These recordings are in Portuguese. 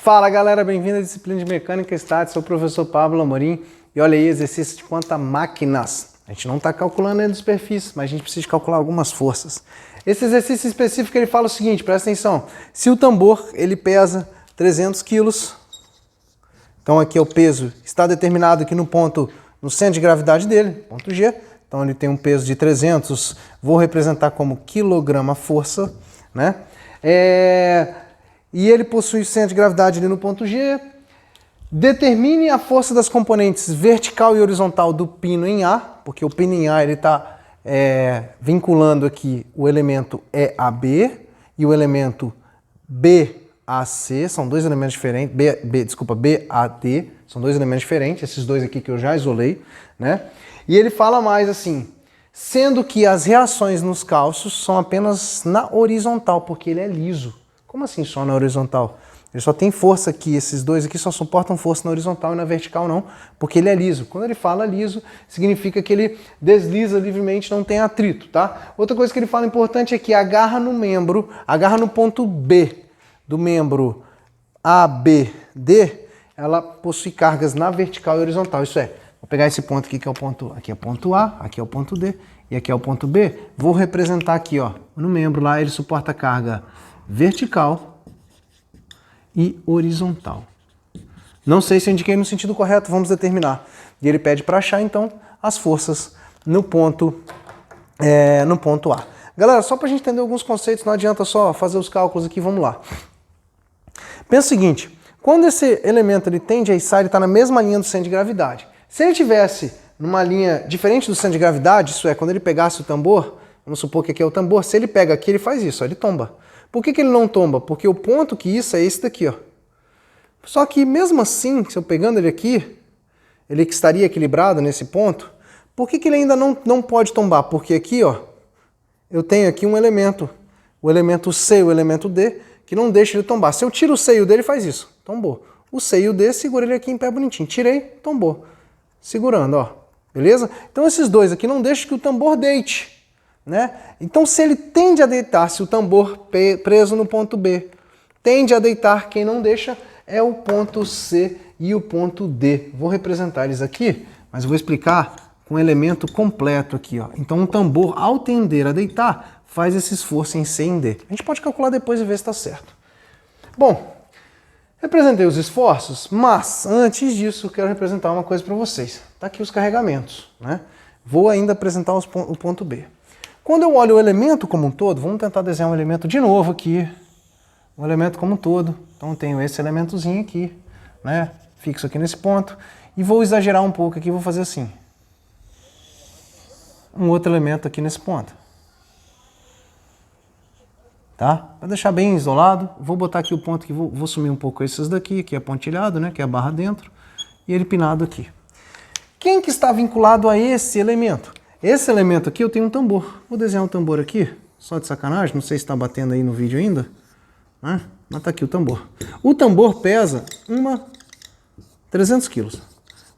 Fala galera, bem-vindo à disciplina de Mecânica Estática, sou o professor Pablo Amorim e olha aí, exercício de conta máquinas. A gente não está calculando ainda a superfície, mas a gente precisa calcular algumas forças. Esse exercício específico ele fala o seguinte, presta atenção, se o tambor ele pesa 300 quilos, então aqui é o peso, está determinado aqui no ponto, no centro de gravidade dele, ponto G, então ele tem um peso de 300, vou representar como quilograma-força, né? E ele possui o centro de gravidade ali no ponto G. Determine a força das componentes vertical e horizontal do pino em A, porque o pino em A ele está vinculando aqui o elemento EAB e o elemento BAC, são dois elementos diferentes, BAD, são dois elementos diferentes, esses dois aqui que eu já isolei, né? E ele fala mais assim, sendo que as reações nos cálcios são apenas na horizontal, porque ele é liso. Como assim só na horizontal? Ele só tem força aqui, esses dois aqui só suportam força na horizontal e na vertical não, porque ele é liso. Quando ele fala liso, significa que ele desliza livremente, não tem atrito, tá? Outra coisa que ele fala importante é que agarra no membro, agarra no ponto B do membro ABD, ela possui cargas na vertical e horizontal, isso é, vou pegar esse ponto aqui que é o ponto, aqui é o ponto A, aqui é o ponto D e aqui é o ponto B, vou representar aqui, ó, no membro lá ele suporta carga vertical e horizontal. Não sei se eu indiquei no sentido correto, vamos determinar. E ele pede para achar, então, as forças no ponto A. Galera, só para a gente entender alguns conceitos, não adianta só fazer os cálculos aqui, vamos lá. Pensa o seguinte, quando esse elemento ele tende a içar, ele está na mesma linha do centro de gravidade. Se ele tivesse numa linha diferente do centro de gravidade, isso é, quando ele pegasse o tambor, vamos supor que aqui é o tambor, se ele pega aqui, ele faz isso, ó, ele tomba. Por que ele não tomba? Porque o ponto que isso é esse daqui, ó. Só que mesmo assim, se eu pegando ele aqui, ele que estaria equilibrado nesse ponto, por que ele ainda não pode tombar? Porque aqui, ó, eu tenho aqui um elemento, o elemento C e o elemento D, que não deixa ele tombar. Se eu tiro o C e o D, ele faz isso, tombou. O C e o D, segura ele aqui em pé bonitinho. Tirei, tombou. Segurando, ó. Beleza? Então esses dois aqui não deixam que o tambor deite. Né? Então, se ele tende a deitar, se o tambor preso no ponto B tende a deitar, quem não deixa é o ponto C e o ponto D. Vou representar eles aqui, mas eu vou explicar com o elemento completo aqui. Ó. Então, um tambor, ao tender a deitar, faz esse esforço em C e em D. A gente pode calcular depois e ver se está certo. Bom, representei os esforços, mas antes disso, eu quero representar uma coisa para vocês. Está aqui os carregamentos. Né? Vou ainda apresentar o ponto B. Quando eu olho o elemento como um todo, vamos tentar desenhar um elemento de novo aqui. Um elemento como um todo. Então eu tenho esse elementozinho aqui, né? Fixo aqui nesse ponto. E vou exagerar um pouco aqui, vou fazer assim. Um outro elemento aqui nesse ponto. Tá? Para deixar bem isolado, vou botar aqui o ponto que vou sumir um pouco esses daqui, que é pontilhado, né? Que é a barra dentro. E ele pinado aqui. Quem que está vinculado a esse elemento? Esse elemento aqui eu tenho um tambor. Vou desenhar um tambor aqui, só de sacanagem, não sei se está batendo aí no vídeo ainda. Né? Mas tá aqui o tambor. O tambor pesa 300 quilos.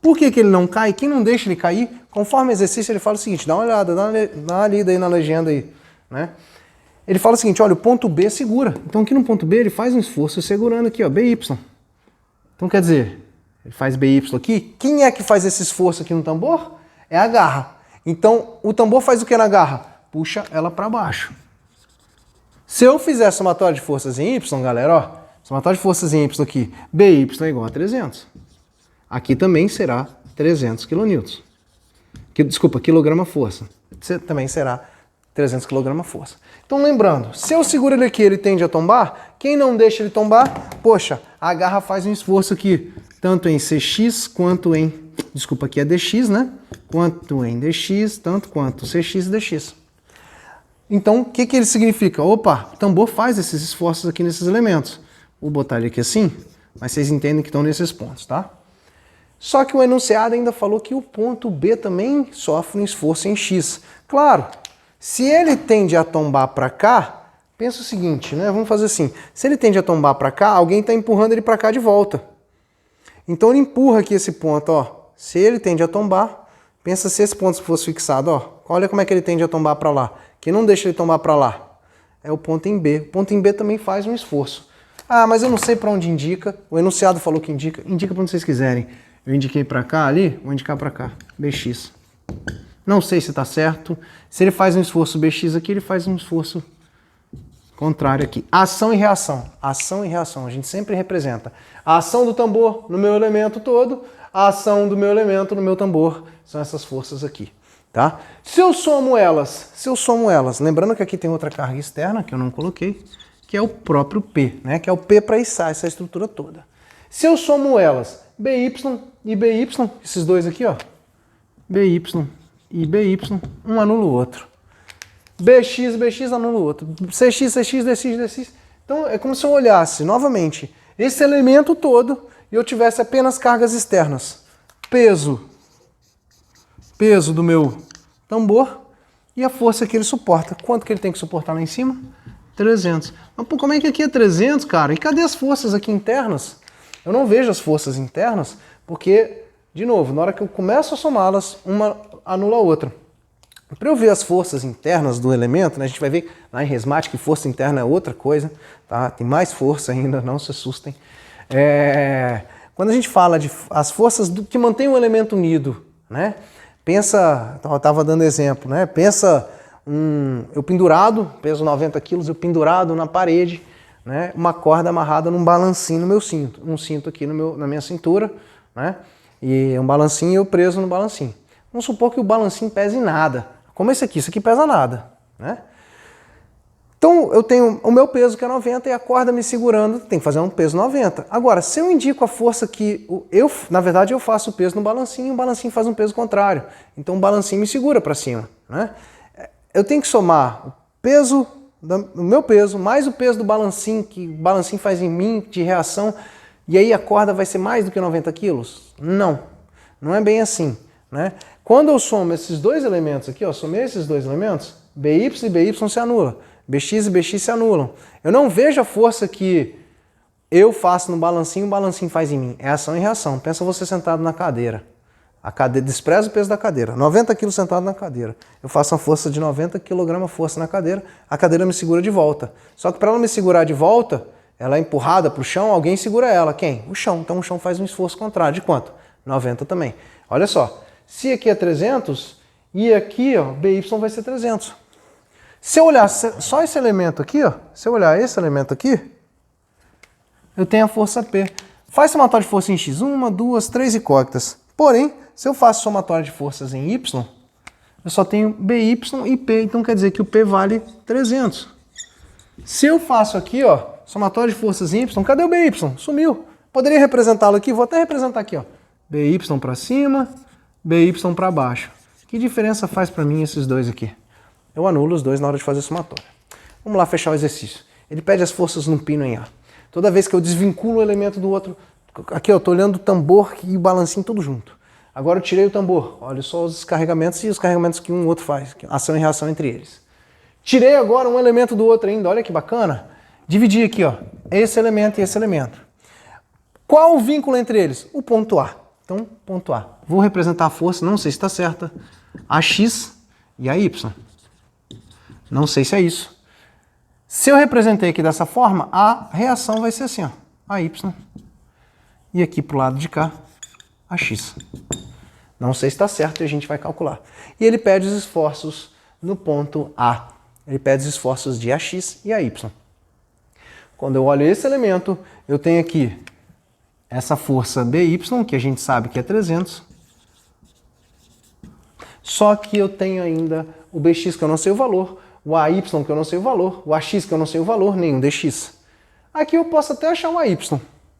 Por que ele não cai? Quem não deixa ele cair, conforme exercício ele fala o seguinte, dá uma olhada, dá uma lida aí na legenda aí. Né? Ele fala o seguinte, olha, o ponto B segura. Então aqui no ponto B ele faz um esforço segurando aqui, ó, BY. Então quer dizer, ele faz BY aqui. Quem é que faz esse esforço aqui no tambor? É a garra. Então, o tambor faz o que na garra? Puxa ela para baixo. Se eu fizer a somatória de forças em Y, galera, ó, somatória de forças em Y aqui, BY é igual a 300. Aqui também será 300 kN. Desculpa, quilograma-força. Também será 300 kg-força. Então, lembrando, se eu seguro ele aqui, ele tende a tombar, quem não deixa ele tombar, poxa, a garra faz um esforço aqui, tanto em CX quanto em, desculpa, aqui é DX, né? Quanto em DX, tanto quanto CX e DX. Então, o que ele significa? Opa, o tambor faz esses esforços aqui nesses elementos. Vou botar ele aqui assim, mas vocês entendem que estão nesses pontos, tá? Só que o enunciado ainda falou que o ponto B também sofre um esforço em X. Claro, se ele tende a tombar para cá, pensa o seguinte, né? Vamos fazer assim, se ele tende a tombar para cá, alguém está empurrando ele para cá de volta. Então ele empurra aqui esse ponto, ó. Se ele tende a tombar, pensa se esse ponto fosse fixado, ó. Olha como é que ele tende a tombar para lá. Que não deixa ele tombar para lá. É o ponto em B. O ponto em B também faz um esforço. Ah, mas eu não sei para onde indica. O enunciado falou que indica. Indica para onde vocês quiserem. Eu indiquei para cá, ali, vou indicar para cá. BX. Não sei se está certo. Se ele faz um esforço BX aqui, ele faz um esforço contrário aqui. Ação e reação. Ação e reação. A gente sempre representa a ação do tambor no meu elemento todo, a ação do meu elemento no meu tambor. São essas forças aqui. Tá? Se eu somo elas, lembrando que aqui tem outra carga externa que eu não coloquei, que é o próprio P, né? Que é o P para içar essa estrutura toda. Se eu somo elas, BY e BY, esses dois aqui, ó, BY e BY, um anula o outro. BX, BX anula o outro. CX, CX, DX, DX. Então é como se eu olhasse novamente esse elemento todo e eu tivesse apenas cargas externas. Peso do meu tambor e a força que ele suporta. Quanto que ele tem que suportar lá em cima? 300. Mas pô, como é que aqui é 300, cara? E cadê as forças aqui internas? Eu não vejo as forças internas porque, de novo, na hora que eu começo a somá-las, uma anula a outra. Para eu ver as forças internas do elemento, né, a gente vai ver lá em Resmate que força interna é outra coisa, tá? Tem mais força ainda, não se assustem. Quando a gente fala de as forças que mantêm o elemento unido, né? Pensa, eu estava dando exemplo, né? Pensa eu pendurado, peso 90 quilos, eu pendurado na parede, né? Uma corda amarrada num balancinho no meu cinto, um cinto aqui na minha cintura, né? E um balancinho eu preso no balancinho. Vamos supor que o balancinho pese nada, como esse aqui, isso aqui pesa nada, né? Então eu tenho o meu peso que é 90 e a corda me segurando, tem que fazer um peso 90. Agora, se eu indico a força que na verdade eu faço o peso no balancinho e o balancinho faz um peso contrário. Então o balancinho me segura para cima, né? Eu tenho que somar o meu peso mais o peso do balancinho, que o balancinho faz em mim de reação, e aí a corda vai ser mais do que 90 quilos? Não, não é bem assim, né? Quando eu somo esses dois elementos aqui, ó, somei esses dois elementos, BY e BY se anulam. BX e BX se anulam. Eu não vejo a força que eu faço no balancinho, o balancinho faz em mim. É ação e reação. Pensa você sentado na cadeira. Despreza o peso da cadeira. 90 kg sentado na cadeira. Eu faço uma força de 90 kg força na cadeira, a cadeira me segura de volta. Só que para ela me segurar de volta, ela é empurrada para o chão, alguém segura ela. Quem? O chão. Então o chão faz um esforço contrário. De quanto? 90 também. Olha só. Se aqui é 300 e aqui, ó, BY vai ser 300. Se eu olhar só esse elemento aqui, ó, se eu olhar esse elemento aqui, eu tenho a força P. Faz somatório de força em X, 1, 2, 3 incógnitas. Porém, se eu faço somatório de forças em Y, eu só tenho BY e P, então quer dizer que o P vale 300. Se eu faço aqui, ó, somatório de forças em Y, cadê o BY? Sumiu. Poderia representá-lo aqui, vou até representar aqui, ó. BY para cima, BY para baixo. Que diferença faz para mim esses dois aqui? Eu anulo os dois na hora de fazer somatória. Vamos lá fechar o exercício. Ele pede as forças no pino em A. Toda vez que eu desvinculo o elemento do outro, aqui eu estou olhando o tambor e o balancinho tudo junto. Agora eu tirei o tambor, olha só os descarregamentos e os carregamentos que um outro faz, ação e reação entre eles. Tirei agora um elemento do outro ainda, olha que bacana. Dividi aqui, ó, esse elemento e esse elemento. Qual o vínculo entre eles? O ponto A. Então, ponto A. Vou representar a força, não sei se está certa, AX e AY. Não sei se é isso. Se eu representei aqui dessa forma, a reação vai ser assim, ó, AY. E aqui para o lado de cá, AX. Não sei se está certo e a gente vai calcular. E ele pede os esforços no ponto A. Ele pede os esforços de AX e AY. Quando eu olho esse elemento, eu tenho aqui essa força BY, que a gente sabe que é 300. Só que eu tenho ainda o BX, que eu não sei o valor, o AY, que eu não sei o valor, o AX, que eu não sei o valor, nem o DX. Aqui eu posso até achar um AY,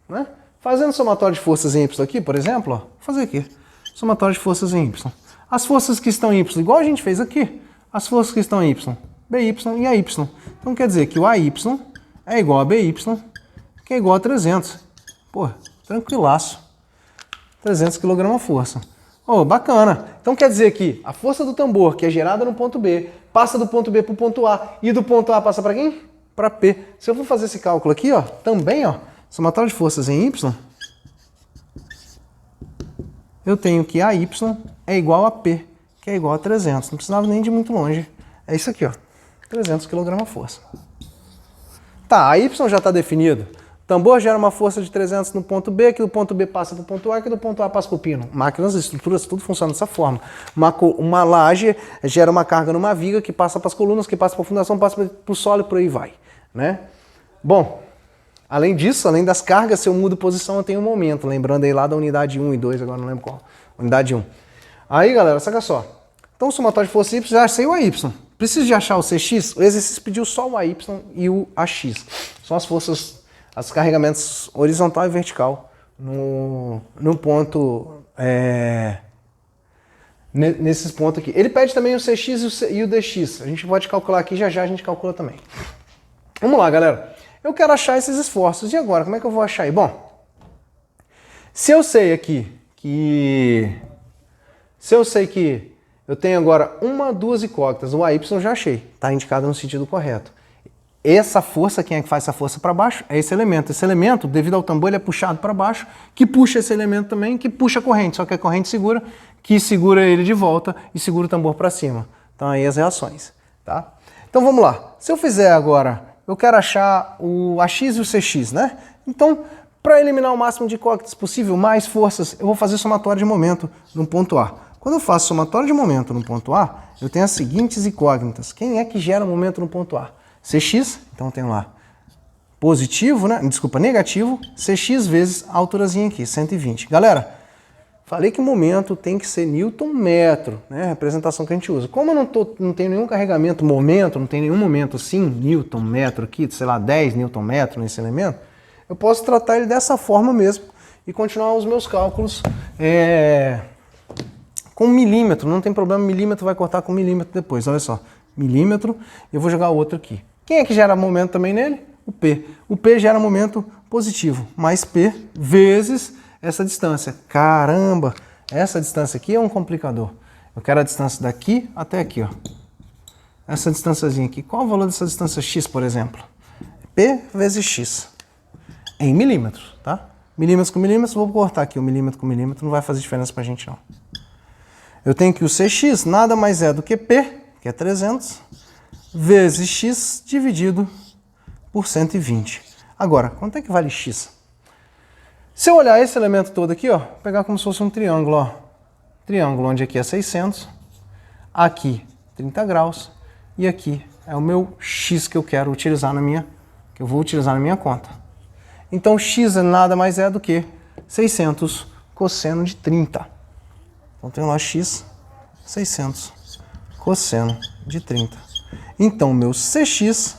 né? Fazendo somatório de forças em Y aqui, por exemplo, ó, vou fazer aqui, somatório de forças em Y. As forças que estão em Y, igual a gente fez aqui, as forças que estão em Y, BY e AY. Então quer dizer que o AY é igual a BY, que é igual a 300. Pô, tranquilaço. 300 kg força. Oh, bacana. Então quer dizer que a força do tambor, que é gerada no ponto B, passa do ponto B para o ponto A, e do ponto A passa para quem? Para P. Se eu for fazer esse cálculo aqui, ó, também, ó, somatório de forças em Y, eu tenho que AY é igual a P, que é igual a 300. Não precisava nem de muito longe. É isso aqui, ó, 300 kg força. Tá, a Y já está definido. tambor gera uma força de 300 no ponto B, que do ponto B passa para o ponto A, que do ponto A passa para o pino. Máquinas, estruturas, tudo funciona dessa forma. Uma laje gera uma carga numa viga que passa para as colunas, que passa para a fundação, passa para o solo e por aí vai, né? Bom, além disso, além das cargas, se eu mudo posição, eu tenho um momento. Lembrando aí lá da unidade 1 e 2, agora não lembro qual. Unidade 1. Aí, galera, saca só. Então, o somatório de força Y, já achei o AY. Preciso de achar o CX? O exercício pediu só o AY e o AX. São as forças, os carregamentos horizontal e vertical no ponto... nesses pontos aqui. Ele pede também o CX e o DX. A gente pode calcular aqui, já já a gente calcula também. Vamos lá, galera. Eu quero achar esses esforços. E agora, como é que eu vou achar aí? Bom, se eu sei aqui que... Se eu sei que eu tenho agora duas incógnitas, o AY já achei, está indicado no sentido correto. Essa força, quem é que faz essa força para baixo? É esse elemento. Esse elemento, devido ao tambor, ele é puxado para baixo, que puxa esse elemento também, que puxa a corrente, só que a corrente segura, que segura ele de volta e segura o tambor para cima. Então aí as reações, tá? Então vamos lá. Se eu fizer agora, eu quero achar o AX e o CX, né? Então, para eliminar o máximo de incógnitas possível, mais forças, eu vou fazer somatório de momento no ponto A. Quando eu faço somatório de momento no ponto A, eu tenho as seguintes incógnitas. Quem é que gera momento no ponto A? Cx, então eu tenho lá positivo, né? Desculpa, negativo, Cx vezes a alturazinha aqui, 120. Galera, falei que momento tem que ser Newton-metro, né? A representação que a gente usa. Como eu não tenho nenhum carregamento momento, não tem nenhum momento assim, Newton-metro aqui, sei lá, 10 Newton-metro nesse elemento, eu posso tratar ele dessa forma mesmo e continuar os meus cálculos com milímetro. Não tem problema, milímetro vai cortar com milímetro depois, olha só. Milímetro, eu vou jogar outro aqui. Quem é que gera momento também nele? O P. O P gera momento positivo, mais P vezes essa distância. Caramba, essa distância aqui é um complicador. Eu quero a distância daqui até aqui, ó. Essa distânciazinha aqui. Qual o valor dessa distância x, por exemplo? P vezes x. Em milímetros, tá? Milímetros com milímetros, vou cortar aqui o milímetro com milímetro, não vai fazer diferença pra gente não. Eu tenho que o Cx nada mais é do que P, que é 300, vezes x dividido por 120. Agora, quanto é que vale x? Se eu olhar esse elemento todo aqui, ó, pegar como se fosse um triângulo, ó. Triângulo onde aqui é 600, aqui 30 graus e aqui é o meu x que eu quero utilizar que eu vou utilizar na minha conta. Então x nada mais é do que 600 cosseno de 30. Então tenho lá x 600 cosseno de 30. Então meu Cx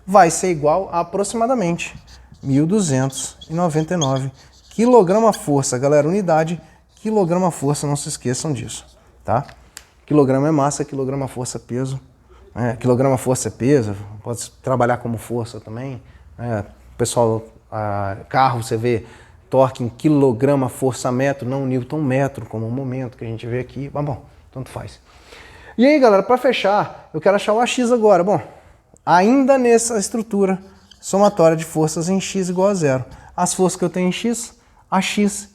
vai ser igual a aproximadamente 1.299 kgfm. Galera, unidade, kgfm, não se esqueçam disso, tá? Quilograma é massa, quilograma força é peso. Quilograma força é peso, pode trabalhar como força também. Pessoal, carro, você vê torque em quilograma força metro, não newton metro, como o momento que a gente vê aqui. Mas bom, tanto faz. E aí, galera, para fechar, eu quero achar o AX agora. Bom, ainda nessa estrutura somatória de forças em x igual a zero. As forças que eu tenho em x, AX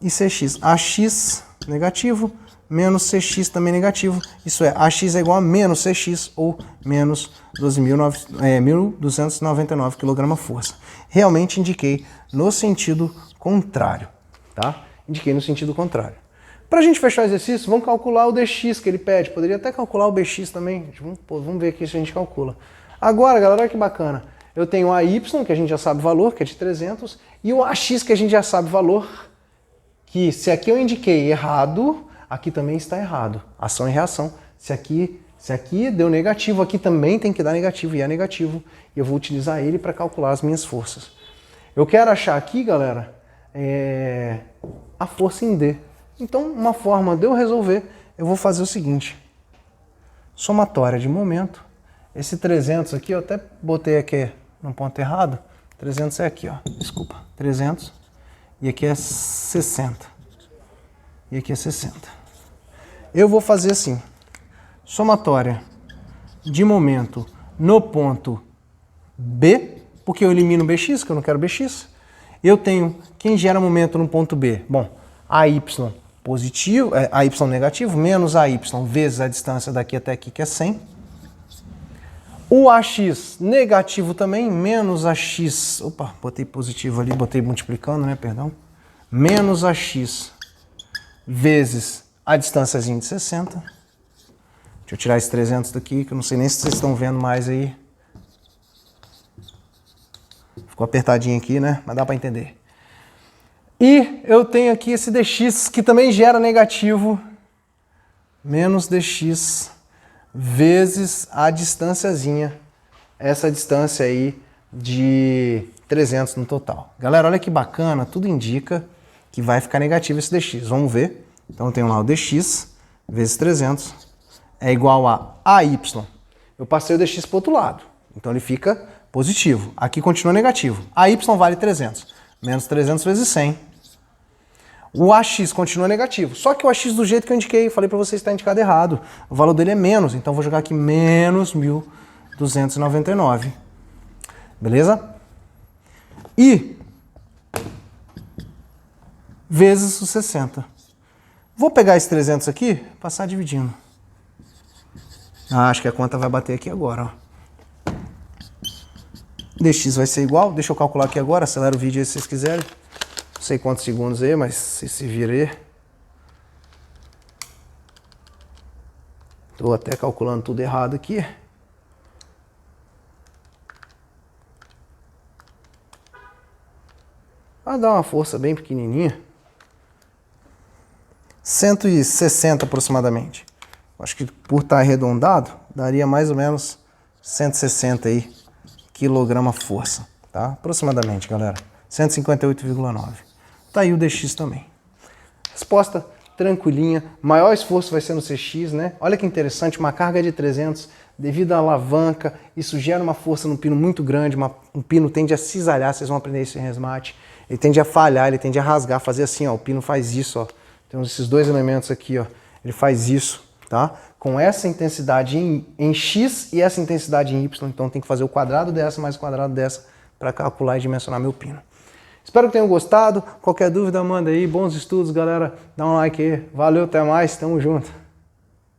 e CX. AX negativo, menos CX também negativo. Isso é, AX é igual a menos CX ou menos 1.299 kgfm. Realmente indiquei no sentido contrário, tá? Indiquei no sentido contrário. Para a gente fechar o exercício, vamos calcular o dx que ele pede. Poderia até calcular o bx também. Vamos ver aqui se a gente calcula. Agora, galera, olha que bacana. Eu tenho o AY, que a gente já sabe o valor, que é de 300, e o AX, que a gente já sabe o valor, que se aqui eu indiquei errado, aqui também está errado. Ação e reação. Se aqui deu negativo, aqui também tem que dar negativo, e é negativo. E eu vou utilizar ele para calcular as minhas forças. Eu quero achar aqui, galera, a força em D. Então, uma forma de eu resolver, eu vou fazer o seguinte. Somatória de momento. Esse 300 aqui, eu até botei aqui no ponto errado. 300 é aqui, ó. Desculpa. 300. E aqui é 60. E aqui é 60. Eu vou fazer assim. Somatória de momento no ponto B, porque eu elimino BX, que eu não quero BX. Eu tenho quem gera momento no ponto B. Bom, AY positivo, AY negativo, menos AY vezes a distância daqui até aqui, que é 100. O AX negativo também, menos AX, opa, botei positivo ali, botei multiplicando, né, perdão. Menos AX vezes a distânciazinha de 60. Deixa eu tirar esse 300 daqui, que eu não sei nem se vocês estão vendo mais aí. Ficou apertadinho aqui, né, mas dá para entender. E eu tenho aqui esse dx que também gera negativo, menos dx vezes a distânciazinha, essa distância aí de 300 no total. Galera, olha que bacana, tudo indica que vai ficar negativo esse dx. Vamos ver. Então eu tenho lá o dx vezes 300 é igual a AY. Eu passei o dx para o outro lado, então ele fica positivo. Aqui continua negativo. AY vale 300. Menos 300 vezes 100. O AX continua negativo. Só que o AX do jeito que eu indiquei, falei para vocês, está indicado errado. O valor dele é menos, então vou jogar aqui menos 1.299. Beleza? E vezes os 60. Vou pegar esse 300 aqui, passar dividindo. Acho que a conta vai bater aqui agora, ó. dx vai ser igual, deixa eu calcular aqui agora, acelera o vídeo aí se vocês quiserem. Não sei quantos segundos aí, mas se virem. Estou até calculando tudo errado aqui. Vai dar uma força bem pequenininha. 160 aproximadamente. Acho que por estar arredondado, daria mais ou menos 160 aí. Quilograma força, tá? Aproximadamente, galera. 158,9. Tá aí o dx também. Resposta tranquilinha. Maior esforço vai ser no CX, né? Olha que interessante, uma carga de 300 devido à alavanca, isso gera uma força no pino muito grande, um pino tende a cisalhar, vocês vão aprender isso em resmate. Ele tende a falhar, ele tende a rasgar, fazer assim, ó, o pino faz isso, ó. Tem esses dois elementos aqui, ó. Ele faz isso, tá? Com essa intensidade em X e essa intensidade em Y, então tem que fazer o quadrado dessa mais o quadrado dessa para calcular e dimensionar meu pino. Espero que tenham gostado. Qualquer dúvida, manda aí. Bons estudos, galera. Dá um like aí. Valeu, até mais. Tamo junto.